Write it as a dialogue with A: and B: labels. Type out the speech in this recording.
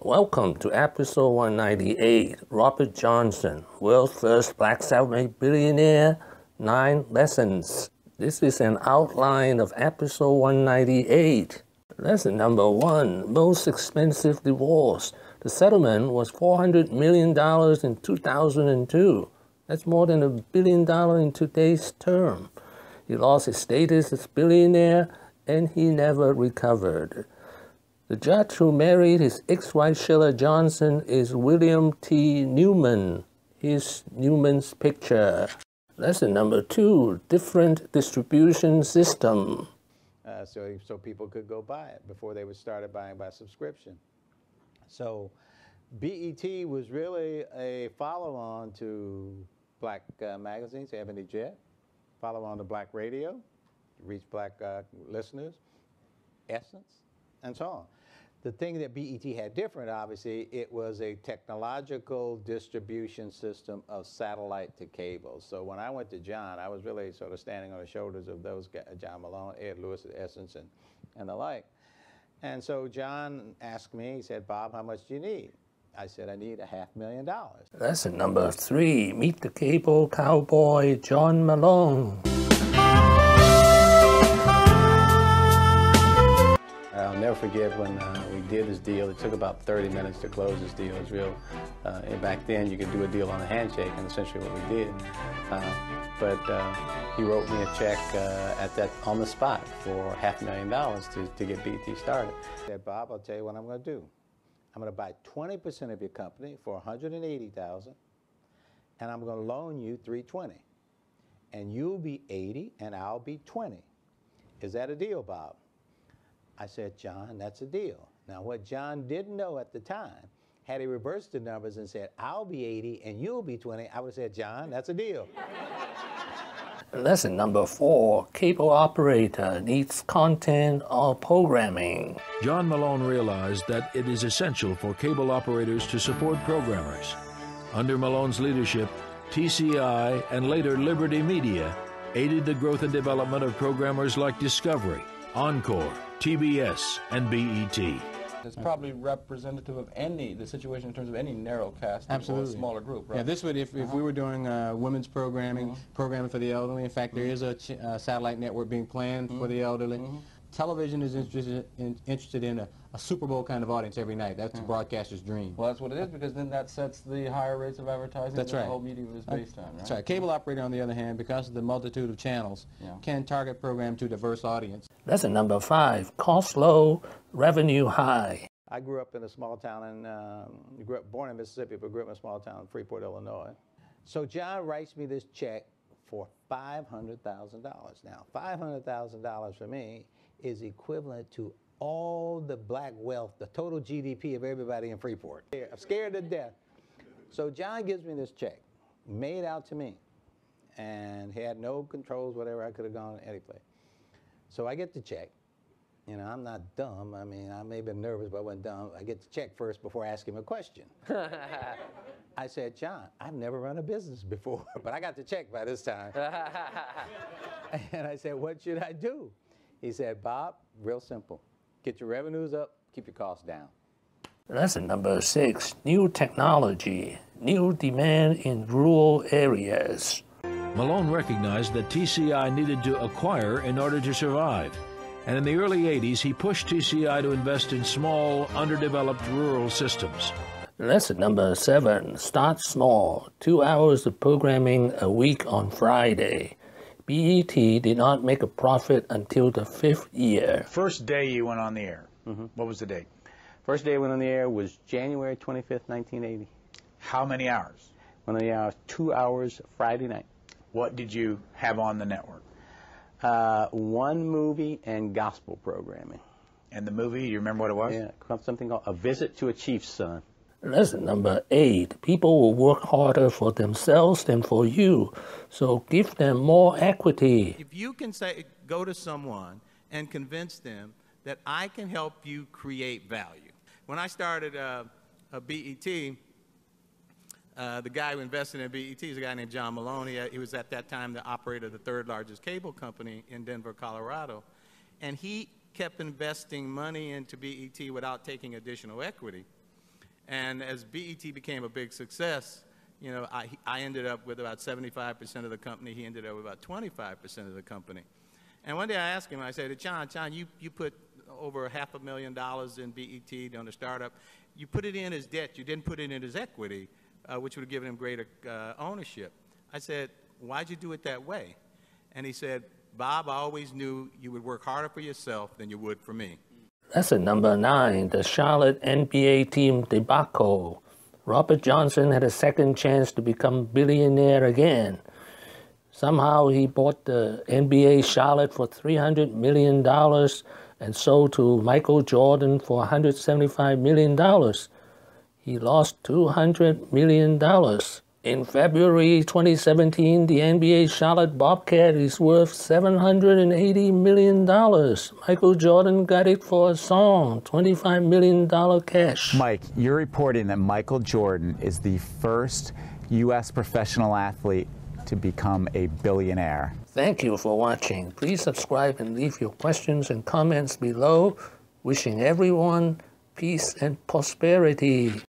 A: Welcome to episode 198, Robert Johnson, world's first black self-made billionaire, 9 lessons. This is an outline of episode 198. Lesson number 1, most expensive divorce. The settlement was $400 million in 2002. That's more than $1 billion in today's term. He lost his status as billionaire and he never recovered. The judge who married his ex-wife Sheila Johnson is William T. Newman. Here's Newman's picture. Lesson number 2, different distribution system.
B: So people could go buy it before they would start buying by subscription. So BET was really a follow-on to black magazines, Ebony Jet, follow-on to black radio, reach black listeners, Essence, and so on. The thing that BET had different, obviously, it was a technological distribution system of satellite to cable. So when I went to John, I was really sort of standing on the shoulders of those guys, John Malone, Ed Lewis, Essence, and the like. And so John asked me, he said, Bob, how much do you need? I said, I need $500,000.
A: Lesson number 3, meet the Cable Cowboy, John Malone.
B: I'll never forget when we did this deal. It took about 30 minutes to close this deal. It was real. And back then, you could do a deal on a handshake, and essentially what we did. But he wrote me a check on the spot for $500,000 to get BET started. He said, Bob, I'll tell you what I'm going to do. I'm going to buy 20% of your company for $180,000, and I'm going to loan you $320,000. And you'll be 80, and I'll be 20. Is that a deal, Bob? I said, John, that's a deal. Now, what John didn't know at the time, had he reversed the numbers and said, I'll be 80 and you'll be 20, I would have said, John, that's a deal.
A: Lesson number 4, cable operator needs content or programming.
C: John Malone realized that it is essential for cable operators to support programmers. Under Malone's leadership, TCI and later Liberty Media aided the growth and development of programmers like Discovery, Encore, TBS, and BET.
D: It's probably representative of the situation in terms of any narrowcast or smaller group, right?
E: Yeah, this would, if we were doing women's programming, programming for the elderly. In fact, there is a satellite network being planned for the elderly. Television is interested in a Super Bowl kind of audience every night. That's the broadcaster's dream.
D: Well, that's what it is, because then that sets the higher rates of advertising that the whole medium is based on, right?
E: That's right. Cable operator, on the other hand, because of the multitude of channels, can target program to a diverse audience.
A: Lesson number 5, cost low, revenue high.
B: I grew up in a small town born in Mississippi, but grew up in a small town in Freeport, Illinois. So John writes me this check for $500,000. Now, $500,000 for me is equivalent to all the black wealth, the total GDP of everybody in Freeport. I'm scared to death. So John gives me this check, made out to me, and he had no controls, whatever. I could have gone any place. So I get the check. You know, I'm not dumb. I mean, I may have been nervous, but I wasn't dumb. I get the check first before I ask him a question. I said, John, I've never run a business before, but I got the check by this time. And I said, what should I do? He said, Bob, real simple. Get your revenues up, keep your costs down.
A: Lesson number 6, new technology, new demand in rural areas.
C: Malone recognized that TCI needed to acquire in order to survive. And in the early 80s, he pushed TCI to invest in small, underdeveloped rural systems.
A: Lesson number 7, start small, 2 hours of programming a week on Friday. BET did not make a profit until the 5th year.
F: First day you went on the air, what was the date?
B: First day I went on the air was January 25th, 1980.
F: How many hours?
B: Went on the air 2 hours Friday night.
F: What did you have on the network?
B: One movie and gospel programming.
F: And the movie, you remember what it was?
B: Yeah, something called A Visit to a Chief's Son.
A: Lesson number 8, people will work harder for themselves than for you, so give them more equity.
G: If you can go to someone and convince them that I can help you create value. When I started BET, the guy who invested in BET is a guy named John Malone. He was at that time the operator of the 3rd largest cable company in Denver, Colorado. And he kept investing money into BET without taking additional equity. And as BET became a big success, you know, I ended up with about 75% of the company. He ended up with about 25% of the company. And one day I asked him, I said, John, you put over $500,000 in BET on the startup. You put it in as debt. You didn't put it in as equity, which would have given him greater ownership. I said, why'd you do it that way? And he said, Bob, I always knew you would work harder for yourself than you would for me.
A: Lesson number 9, the Charlotte NBA team debacle. Robert Johnson had a second chance to become billionaire again. Somehow he bought the NBA Charlotte for $300 million and sold to Michael Jordan for $175 million. He lost $200 million. In February 2017, the NBA Charlotte Bobcat is worth $780 million. Michael Jordan got it for a song, $25 million cash.
H: Mike, you're reporting that Michael Jordan is the first U.S. professional athlete to become a billionaire.
A: Thank you for watching. Please subscribe and leave your questions and comments below. Wishing everyone peace and prosperity.